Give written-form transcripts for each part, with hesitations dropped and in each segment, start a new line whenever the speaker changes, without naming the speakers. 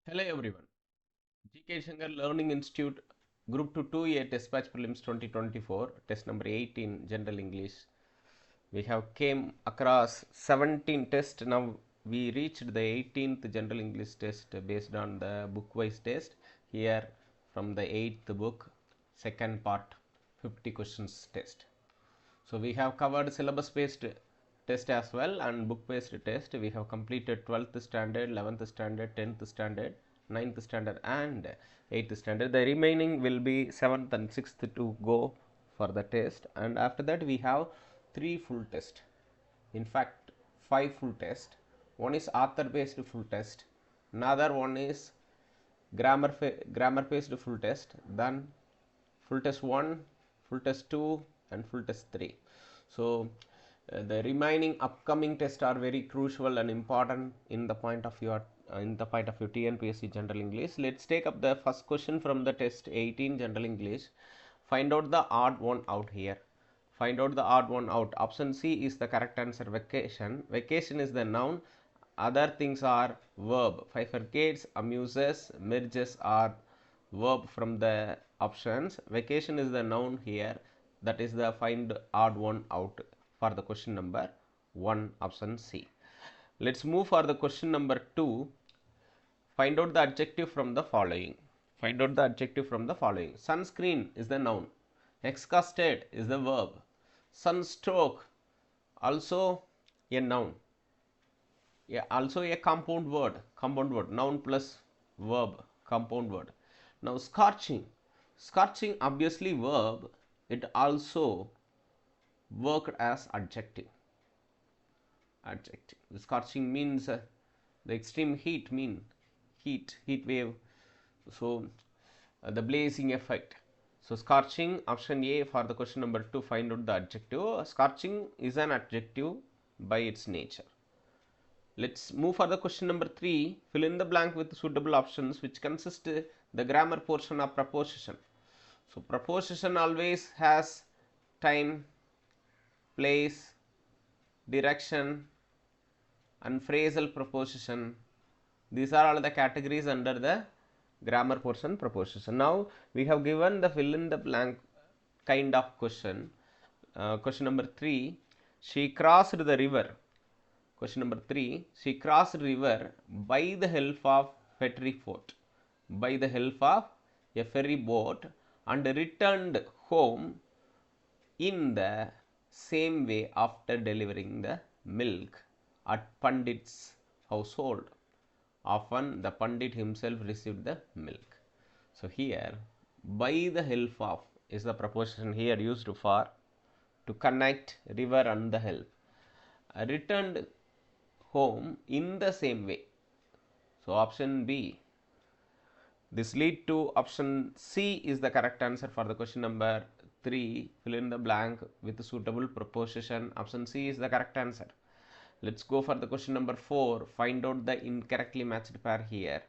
Hello everyone. GK Shankar Learning Institute Group 2 2A Test Batch Prelims 2024 Test number 18 General English. We have came across 17 tests. Now we reached the 18th General English test based on the book wise test. Here from the 8th book, second part, 50 questions test. So we have covered syllabus based test as well and book based test. We have completed 12th standard, 11th standard, 10th standard, 9th standard and 8th standard. The remaining will be 7th and 6th to go for the test, and after that we have 3 full test. In fact 5 full test. One is author based full test, another one is grammar based full test, then full test 1, full test 2 and full test 3. So the remaining upcoming tests are very crucial and important in the point of your TNPSC General English. Let's take up the first question from the test 18 General English. Find out the odd one out here. Find out the odd one out. Option C is the correct answer. Vacation. Vacation is the noun. Other things are verb. Bifurcates, amuses, merges are verb from the options. Vacation is the noun here. That is the find odd one out for the question number 1, option C. Let's move for the question number 2. Find out the adjective from the following. Find out the adjective from the following. Sunscreen is the noun. Exhausted is the verb. Sunstroke also a noun. Yeah, also a compound word. Noun plus verb, compound word. Now scorching. Scorching obviously verb. It also worked as adjective. The scorching means the extreme heat, heat wave. So the blazing effect. So scorching, option A for the question number 2. Find out the adjective. Scorching is an adjective by its nature. Let's move for the question number 3. Fill in the blank with suitable options which consist the grammar portion of preposition. So preposition always has time, place, direction and phrasal preposition. These are all the categories under the grammar portion preposition. Now we have given the fill in the blank kind of question. Question number 3. She crossed the river. Question number 3. She crossed river by the help of ferry boat. By the help of a ferry boat and returned home in the same way after delivering the milk at Pandit's household. Often the Pandit himself received the milk. So here by the help of is the preposition here used for to connect river and the help. Returned home in the same way. So option B. This lead to option C is the correct answer for the question number 3. Fill in the blank with suitable preposition. Option C is the correct answer. Let's go for the question number 4. Find out the incorrectly matched pair here.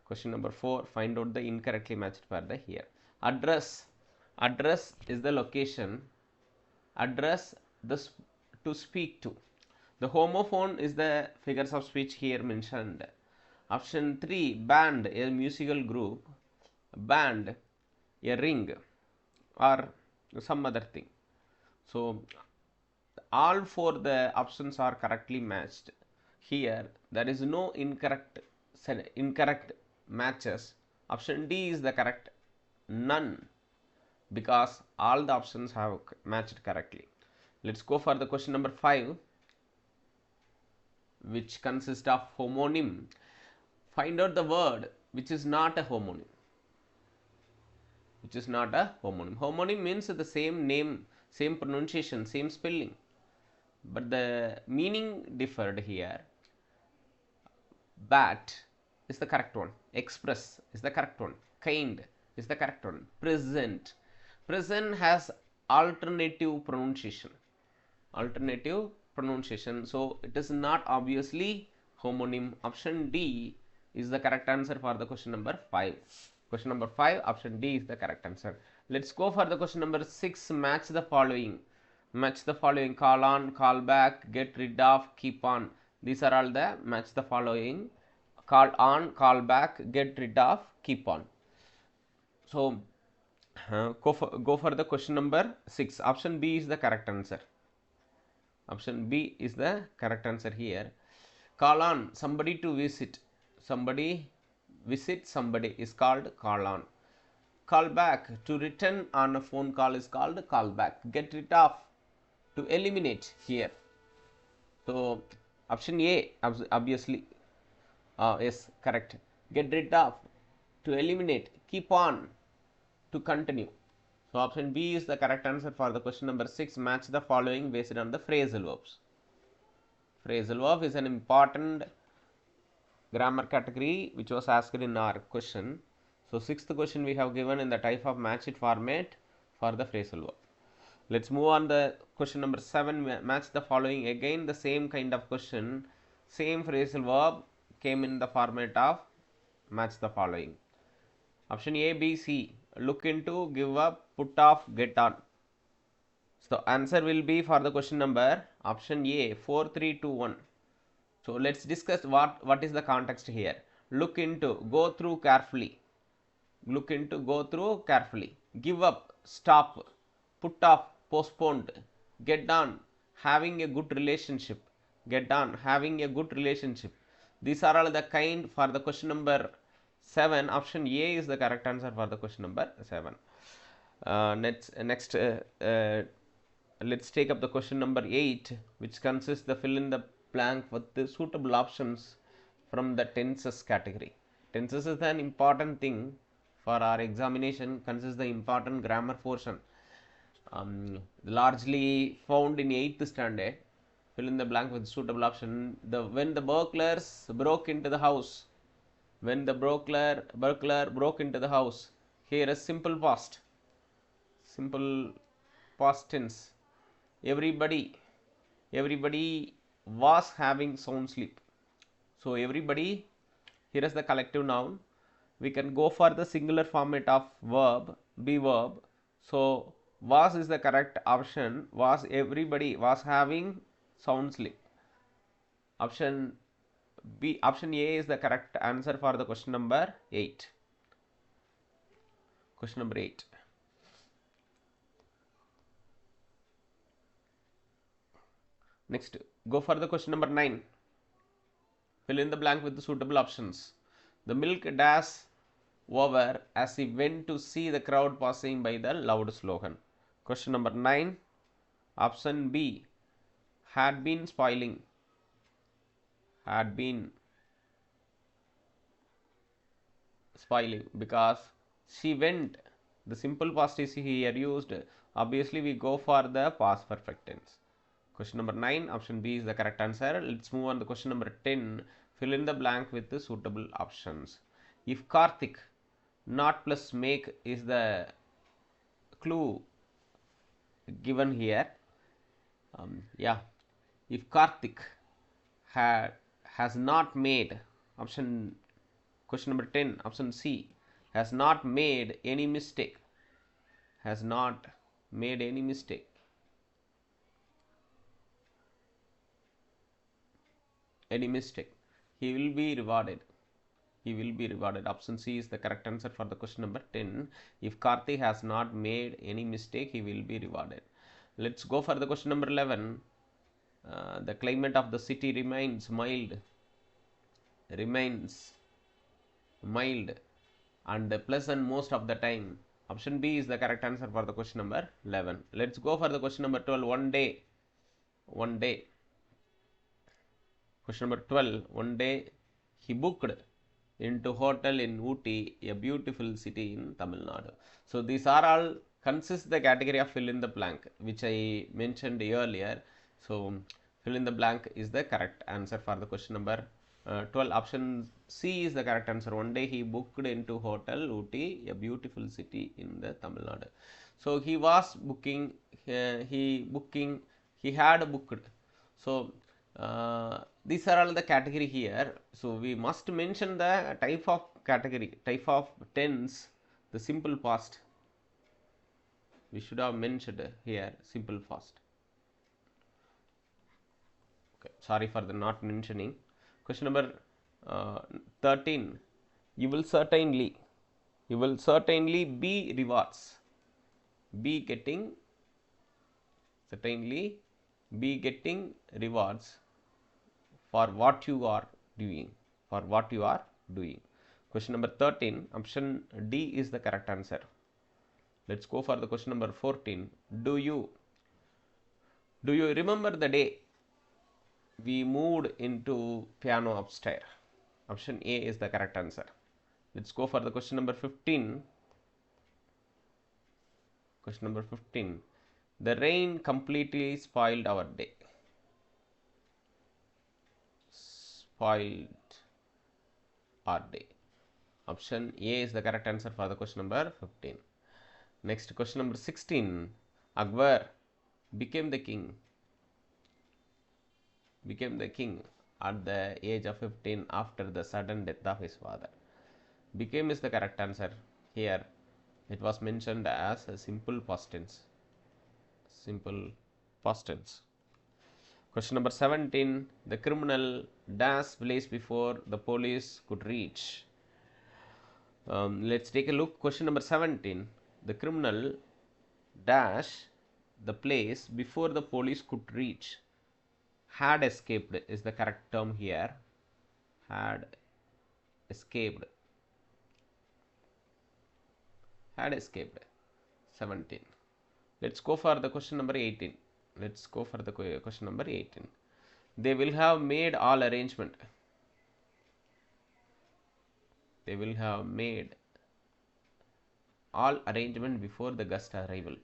Question number 4. Find out the incorrectly matched pair here. Address. Address is the location. Address the to speak to. The homophone is the figures of speech here mentioned. Option 3. Band, a musical group. Band, a ring or some other thing. So all 4 the options are correctly matched. Here there is no incorrect matches. Option D is the correct, none, because all the options have matched correctly. Let's go for the question number 5, which consists of homonym. Find out the word which is not a homonym. Which is not a homonym. Homonym means the same name, same pronunciation, same spelling, but the meaning differed here. Bat is the correct one. Express is the correct one. Kind is the correct one. Present. Present has alternative pronunciation. Alternative pronunciation. So it is not obviously homonym. Option D is the correct answer for the question number 5. Question number 5, option D is the correct answer. Let's go for the question number 6. Match the following. Match the following. Call on, call back, get rid of, keep on. These are all the match the following. call on, call back, get rid of, keep on. So go for the question number 6. Option B is the correct answer. Option B is the correct answer here. Call on, somebody to visit. Somebody visit somebody is called call on. Call back, to return on a phone call is called call back. Get rid of, to eliminate here. So option A obviously yes, correct. Get rid of, to eliminate. Keep on, to continue. So option B is the correct answer for the question number 6. Match the following based on the phrasal verbs. Phrasal verb is an important grammar category which was asked in our question. So sixth question we have given in the type of match it format for the phrasal verb. Let's move on the question number 7. Match the following. Again the same kind of question, same phrasal verb came in the format of match the following. Option A, B, C. Look into, give up, put off, get on. So answer will be for the question number option A, 4, 3, 2, 1. So let's discuss what is the context here. Look into, go through carefully. Look into, go through carefully. Give up, stop. Put off, postponed. Get on, having a good relationship. Get on, having a good relationship. These are all the kind for the question number 7. Option A is the correct answer for the question number 7. Next let's take up the question number 8, which consists the fill in the blank with the suitable options from the tenses category. Tenses is an important thing for our examination, consists the important grammar portion, largely found in 8th standard. Fill in the blank with suitable option. When the burglars broke into the house. When the burglar broke into the house. Here is simple past tense. Everybody was having sound sleep. So everybody, here is the collective noun. We can go for the singular format of verb, be verb. So was is the correct option. Was, everybody was having sound sleep. Option B, option A is the correct answer for the question number 8. Question number 8. Next, go for the question number 9. Fill in the blank with the suitable options. The milk dash over as he went to see the crowd passing by the loud slogan. Question number 9. Option B, had been spoiling. Had been spoiling because she went. The simple past is here used. Obviously, we go for the past perfect tense. Question number 9, option B is the correct answer. Let's move on to question number 10. Fill in the blank with the suitable options. If Karthik, not plus make is the clue given here. If Karthik has not made, question number 10, option C, has not made any mistake. Has not made any mistake. Any mistake. He will be rewarded. He will be rewarded. Option C is the correct answer for the question number 10. If Karthik has not made any mistake, he will be rewarded. Let's go for the question number 11. The climate of the city remains mild. Remains mild and pleasant most of the time. Option B is the correct answer for the question number 11. Let's go for the question number 12. One day. One day. Question number 12. One day he booked into hotel in Ooty, a beautiful city in Tamil Nadu. So these are all consist the category of fill in the blank, which I mentioned earlier. So fill in the blank is the correct answer for the question number 12. Option C is the correct answer. One day he booked into hotel Ooty, a beautiful city in the Tamil Nadu. So he was booking, he had booked. So these are all the category here. So we must mention the type of category, type of tense, the simple past. We should have mentioned here simple past. Okay, sorry for the not mentioning. Question number Uh, 13. You will certainly be rewards. Certainly be getting rewards for what you are doing. Question number 13, option D is the correct answer. Let's go for the question number 14. Do you remember the day we moved into piano upstairs? Option A is the correct answer. Let's go for the question number 15. Question number 15. The rain completely spoiled our day. Option A is the correct answer for the question number 15. Next, question number 16. Akbar became the king at the age of 15 after the sudden death of his father. Became is the correct answer. Here it was mentioned as a simple past tense. Question number 17. The criminal dash place before the police could reach. Let's take a look. Question number 17. The criminal dash the place before the police could reach. Had escaped is the correct term here. Had escaped. 17. Let's go for the question number 18. They will have made all arrangement. Before the guest arrival.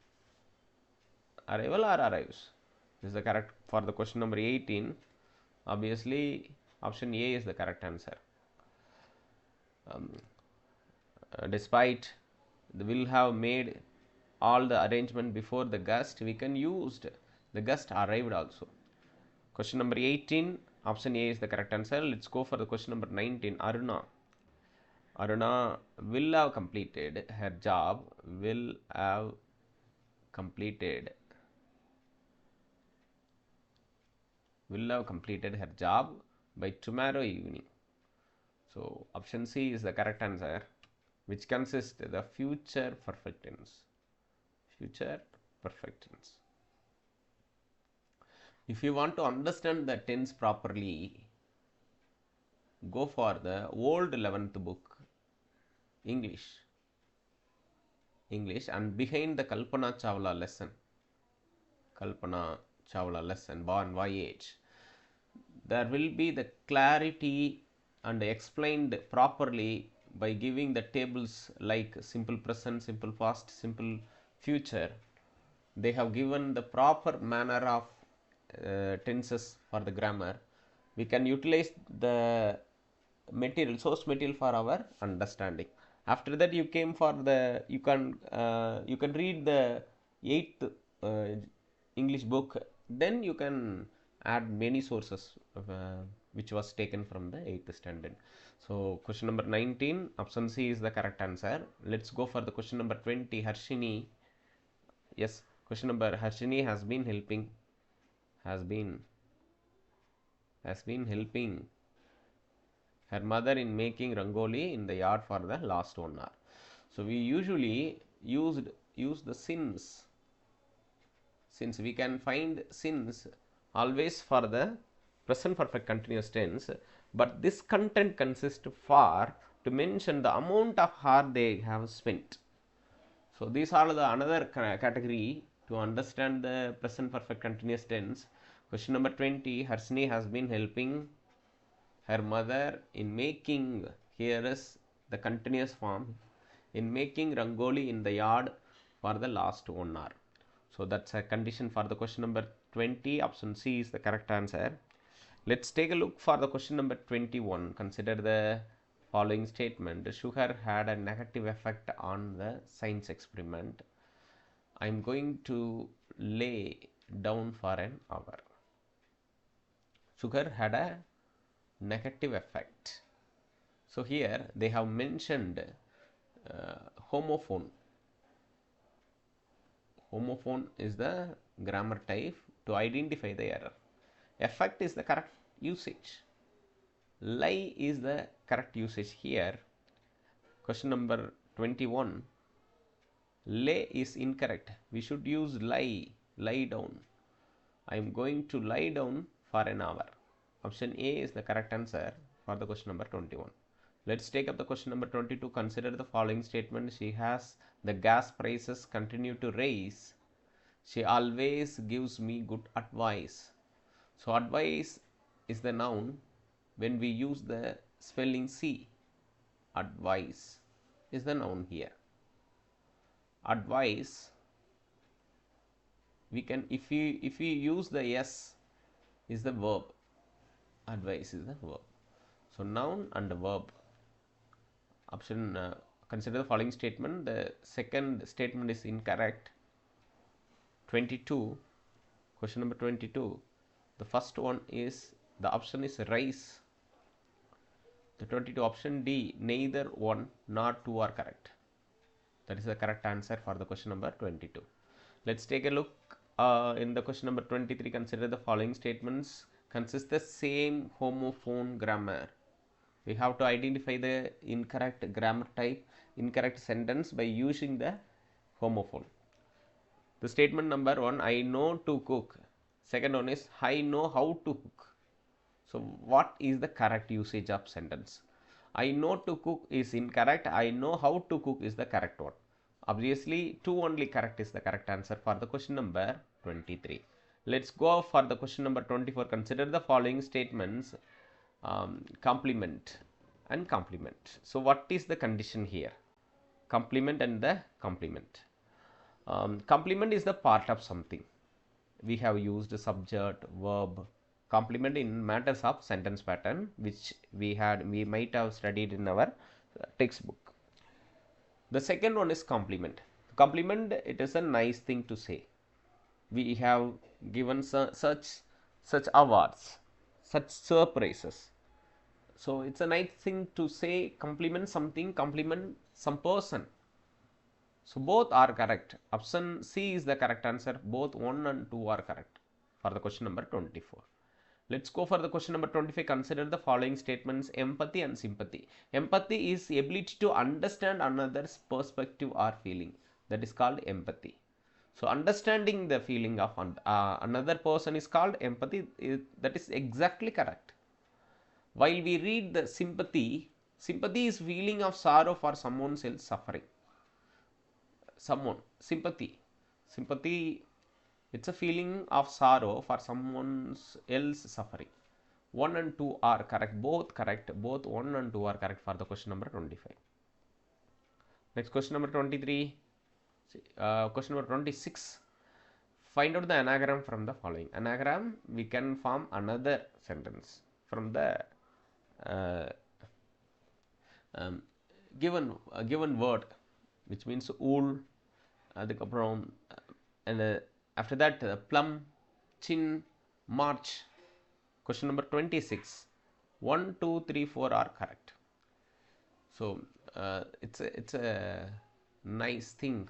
Arrives. This is the correct for the question number 18. Obviously, option A is the correct answer. Despite they will have made all the arrangement before the guest, we can use the guest arrived also. Question number 18, option A is the correct answer. Let's go for the question number 19. Aruna will have completed her job. By tomorrow evening. So option C is the correct answer, which consists the future perfect tense. If you want to understand the tense properly, go for the old 11th book English and behind the Kalpana Chawla lesson Born Voyage, there will be the clarity and explained properly by giving the tables like simple present, simple past, simple future. They have given the proper manner of tenses for the grammar. We can utilize the source material for our understanding. After that, you can read the 8th English book. Then you can add many sources which was taken from the 8th standard. So question number 19, option C is the correct answer. Let's go for the question number 20. Harshini. Yes, question number Harshini has been helping her mother in making rangoli in the yard for the last 1 hour. So we usually use the since we can find since always for the present perfect continuous tense, but this content consists for to mention the amount of hour they have spent. So these are the another category to understand the present perfect continuous tense. Question number 20. Harshini has been helping her mother in making, here is the continuous form, in making rangoli in the yard for the last 1 hour. So that's a condition for the question number 20. Option C is the correct answer. Let's take a look for the question number 21. Consider the following statement. Sugar had a negative effect on the science experiment. I am going to lay down for an hour. Sugar had a negative effect. So here they have mentioned homophone. Homophone is the grammar type to identify the error. Effect is the correct usage. lie is the correct usage here. Question number 21, lay is incorrect. We should use lie down. I am going to lie down for an hour. Option A is the correct answer for the question number 21. Let's take up the question number 22. Consider the following statement. She has the gas prices continue to rise. She always gives me good advice. So advice is the noun when we use the spelling C. Advice is the noun here. Advice, we can, if we use the S, is the verb. Advice is the verb. So noun and verb. Option consider the following statement. The second statement is incorrect. 22, question number 22, the first one is, the option is rise. The 22, option D, neither one nor two are correct. That is the correct answer for the question number 22. Let's take a look in the question number 23. Consider the following statements consist the same homophone grammar. We have to identify the incorrect grammar type, incorrect sentence by using the homophone. The statement number 1, I know to cook. Second one is, I know how to cook. So what is the correct usage of sentence? I know to cook is incorrect. I know how to cook is the correct one. Obviously, 2 only correct is the correct answer for the question number 23. Let's go for the question number 24. Consider the following statements, complement and complement. So what is the condition here? Complement and the complement. Complement is the part of something. We have used subject, verb, complement in matters of sentence pattern, which we might have studied in our textbook. The second one is complement. Complement, it is a nice thing to say. We have given such awards, such surprises. So it's a nice thing to say, compliment something, compliment some person. So both are correct. Option C is the correct answer. Both 1 and 2 are correct for the question number 24. Let's go for the question number 25. Consider the following statements, empathy and sympathy. Empathy is ability to understand another's perspective or feeling. That is called empathy. So understanding the feeling of another person is called empathy. That is exactly correct. While we read the sympathy, sympathy is feeling of sorrow for someone else suffering. Sympathy, it's a feeling of sorrow for someone else suffering. 1 and 2 are correct, both 1 and 2 are correct for the question number 25. Next, question number 23. Question number 26. Find out the anagram from the following. Anagram, we can form another sentence from the given word, which means wool, and after that plum, chin, march. Question number 26. 1, 2, 3, 4 are correct. So it's a nice thing.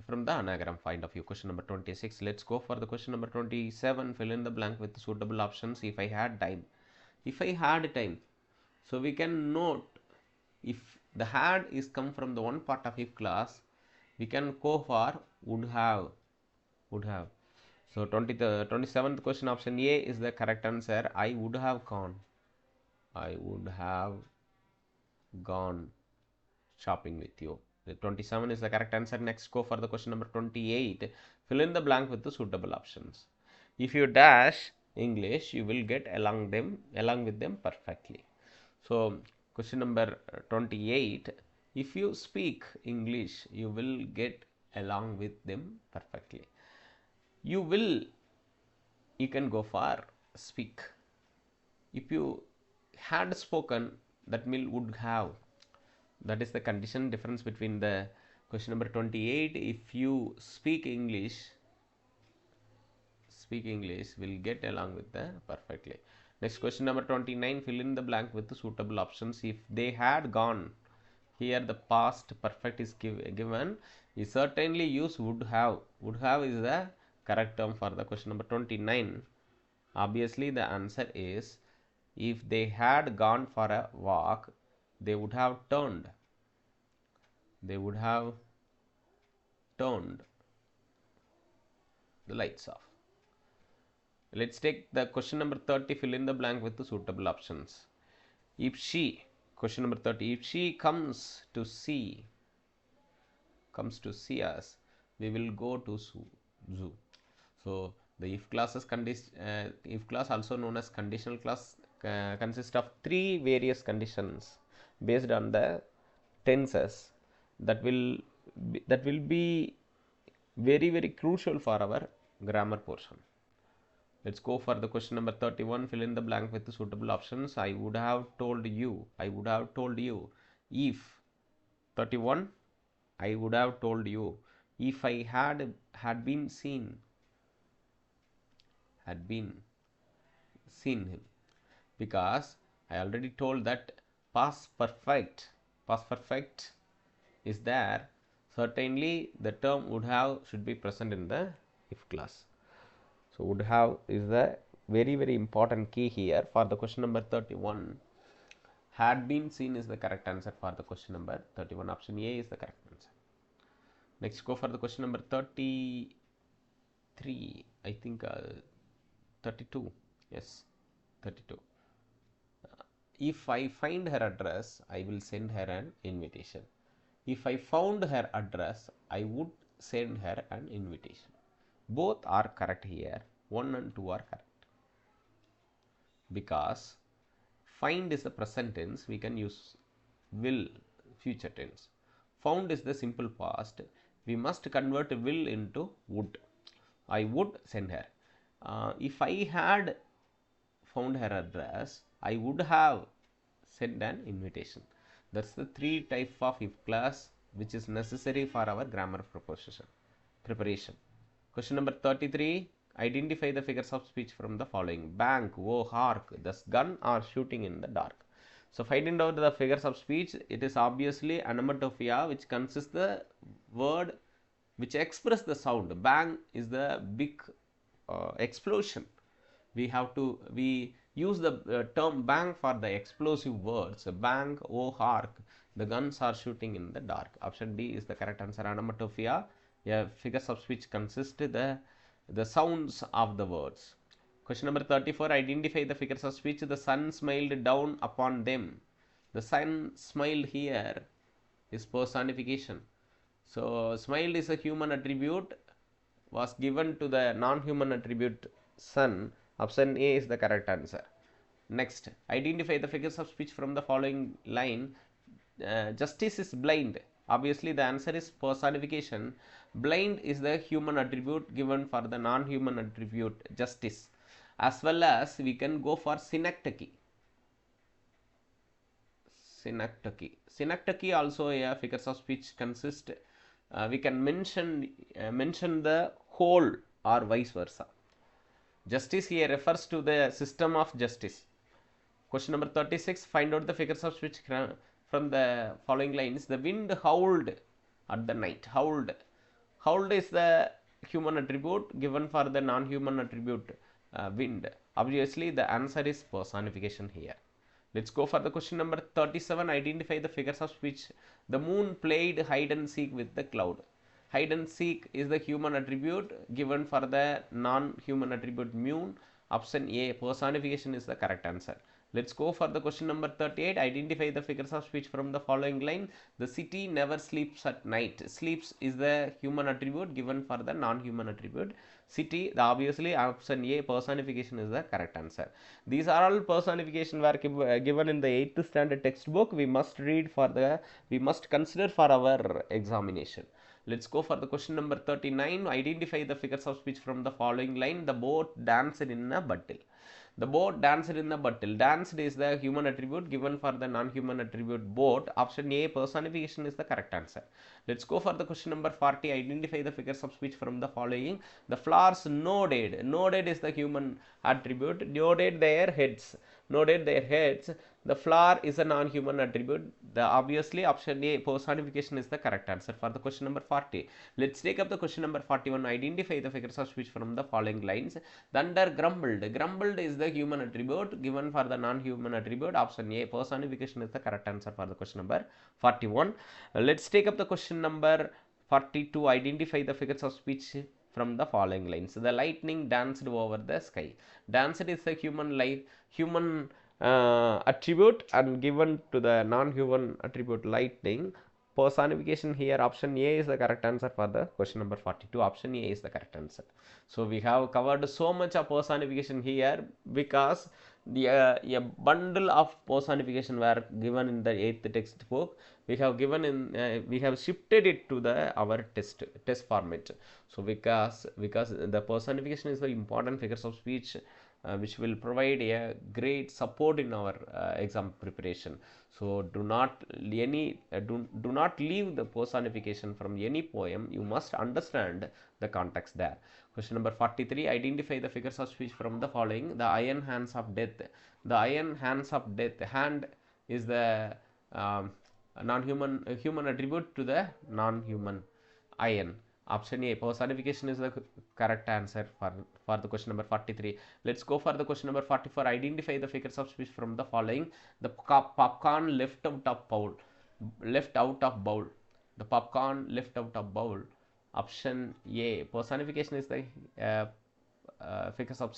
From the anagram point of view. Question number 26. Let's go for the question number 27. Fill in the blank with suitable options. If I had time. So we can note, if the had is come from the one part of if clause, we can go for would have. So 27th question, option A is the correct answer. I would have gone shopping with you. The 27 is the correct answer. Next, go for the question number 28. Fill in the blank with the suitable options. If you dash English, you will get along with them perfectly. So question number 28. If you speak English, you will get along with them perfectly. You can go for speak. If you had spoken, that means would have. That is the condition difference between the question number 28. If you speak English will get along with the perfectly. Next, question number 29. Fill in the blank with the suitable options. If they had gone, here the past perfect is given. We certainly use would have. Would have is the correct term for the question number 29? Obviously the answer is, if they had gone for a walk, they would have turned the lights off. Let's take the question number 30, fill in the blank with the suitable options. If she, question number 30, if she comes to see us, we will go to zoo. So the if class also known as conditional clause consists of three various conditions based on the tenses that will be very, very crucial for our grammar portion. Let's go for the question number 31. Fill in the blank with the suitable options. I would have told you. If 31, I would have told you if I had been seen him, because I already told that past perfect is there. Certainly the term would have should be present in the if clause. So would have is the very, very important key here for the question number 31. Had been seen is the correct answer for the question number 31. Option A is the correct answer. Next, go for the question number 33. I think 32. Yes, 32. If I find her address, I will send her an invitation. If I found her address, I would send her an invitation. Both are correct here. 1 and 2 are correct. Because find is the present tense, we can use will, future tense. Found is the simple past. We must convert will into would. I would send her. If I had found her address, I would have sent an invitation. That's the three type of if clause which is necessary for our grammar preparation. Question number 33. Identify the figures of speech from the following. Bank, oh, hark, thus gun or shooting in the dark. So finding out the figures of speech, it is obviously onomatopoeia, which consists the word which express the sound. Bang is the big explosion. We use the term bang for the explosive words. Bang, oh, hark, the guns are shooting in the dark. Option D is the correct answer. Onomatopoeia, figures of speech consist the sounds of the words. Question number 34. Identify the figures of speech. The sun smiled down upon them. The sun smiled here is personification. So smiled is a human attribute, was given to the non-human attribute sun. Option A is the correct answer. Next, identify the figures of speech from the following line. Justice is blind. Obviously the answer is personification. Blind is the human attribute given for the non-human attribute justice. As well as we can go for synecdoche. Synecdoche also figures of speech consist. We can mention the whole or vice versa. Justice here refers to the system of justice. Question number 36. Find out the figures of speech from the following lines. The wind howled at the night. Howled is the human attribute given for the non-human attribute wind. Obviously the answer is personification here. Let's go for the question number 37. Identify the figures of speech. The moon played hide and seek with the cloud. Hide and seek is the human attribute given for the non-human attribute moon. Option A, personification, is the correct answer. Let's go for the question number 38. Identify the figures of speech from the following line. The city never sleeps at night. Sleeps is the human attribute given for the non-human attribute city. Obviously option A, personification, is the correct answer. These are all personification were given in the 8th standard textbook. We must consider for our examination. Let's go for the question number 39. Identify the figures of speech from the following line. The boat danced in a bottle. The boat danced in a bottle. Danced is the human attribute given for the non-human attribute boat. Option A, personification, is the correct answer. Let's go for the question number 40. Identify the figures of speech from the following. The flowers nodded. Nodded is the human attribute. Nodded their heads. nodded their heads. The flower is a non-human attribute. The obviously option A, personification, is the correct answer for the question number 40. Let's take up the question number 41. Identify the figures of speech from the following lines. Thunder grumbled. Grumbled is the human attribute given for the non-human attribute. Option A, personification, is the correct answer for the question number 41. Let's take up the question number 42. Identify the figures of speech from the following lines. The lightning danced over the sky. Danced is the human attribute and given to the non-human attribute lightning. Personification here, option A is the correct answer for the question number 42. Option A is the correct answer. So we have covered so much of personification here because a bundle of personification were given in the 8th textbook. We have we have shifted it to our test format. So because the personification is the important figures of speech which will provide a great support in our exam preparation. So do not leave the personification from any poem. You must understand the context there. Question number 43. Identify the figures of speech from the following. The iron hands of death. The iron hands of death. Hand is the human attribute to the non-human iron. Option A, personification, is the correct answer for the question number 43. Let's go for the question number 44. Identify the figures of speech from the following. The popcorn left out of bowl. The popcorn left out of bowl. Option A, personification, is the figures of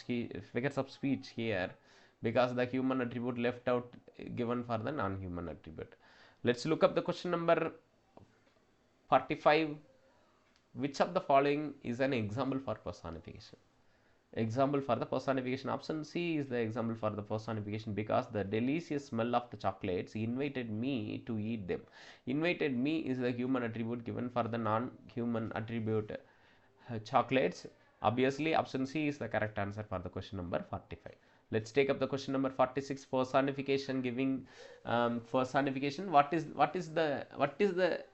speech here because the human attribute left out given for the non-human attribute. Let's look up the question number 45. Which of the following is an example for personification? Example for the personification. Option C is the example for the personification because the delicious smell of the chocolates invited me to eat them. Invited me is the human attribute given for the non-human attribute chocolates. Obviously, option C is the correct answer for the question number 45. Let's take up the question number 46. Personification. Giving personification. What is the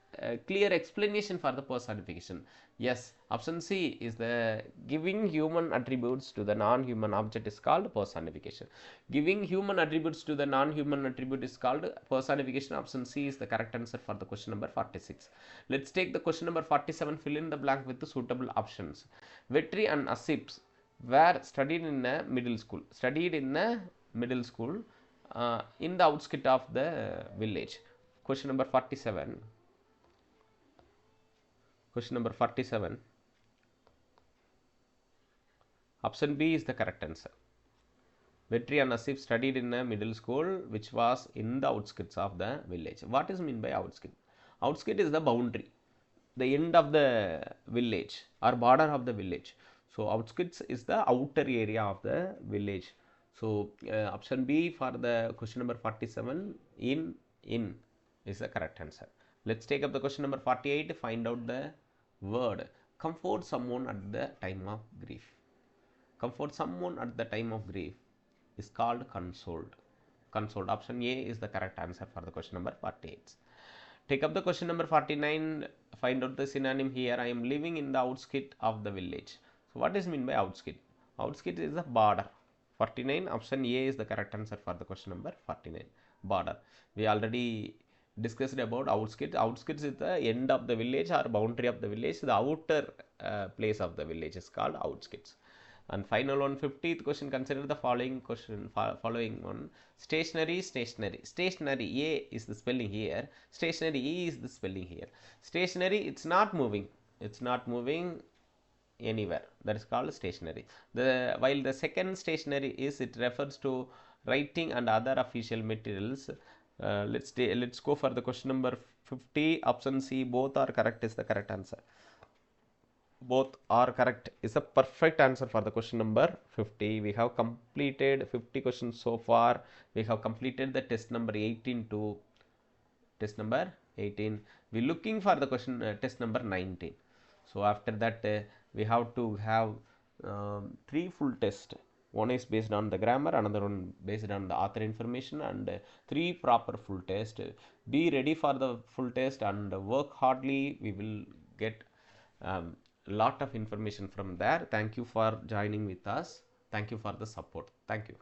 clear explanation for the personification? Yes, option C is the giving human attributes to the non-human object is called personification. Giving human attributes to the non-human attribute is called personification. Option C is the correct answer for the question number 46. Let's take the question number 47. Fill in the blank with the suitable options. Vetri and Asips were studied in a middle school. In the outskirts of the village. Question number 47. Question number 47. Option B is the correct answer. Vetri and Asif studied in a middle school which was in the outskirts of the village. What is meant by outskirts? Outskirts is the boundary, the end of the village or border of the village. So outskirts is the outer area of the village. So option B for the question number 47, in is the correct answer. Let's take up the question number 48 to find out the word. Comfort someone at the time of grief. Comfort someone at the time of grief is called consoled. Consoled. Option A is the correct answer for the question number 48. Take up the question number 49. Find out the synonym here. I am living in the outskirts of the village. So what is meant by outskirts? Outskirts is the border. 49. Option A is the correct answer for the question number 49. Border. We already discussed about outskirts. Outskirts is the end of the village or boundary of the village. The outer place of the village is called outskirts. And final one, 50th question. Consider the following question. Following one. Stationary. Stationary. A is the spelling here. Stationary. E is the spelling here. Stationary. It's not moving. It's not moving anywhere. That is called stationary. While the second stationary is, it refers to writing and other official materials. Let's go for the question number 50. Option C. Both are correct is the correct answer. Both are correct is a perfect answer for the question number 50. We have completed 50 questions so far. We have completed the test number 18 to test number 18. We are looking for the question test number 19. So after that we have to have 3 full tests. One is based on the grammar, another one based on the author information, and 3 proper full tests. Be ready for the full test and work hardly. We will get lot of information from there. Thank you for joining with us. Thank you for the support. Thank you.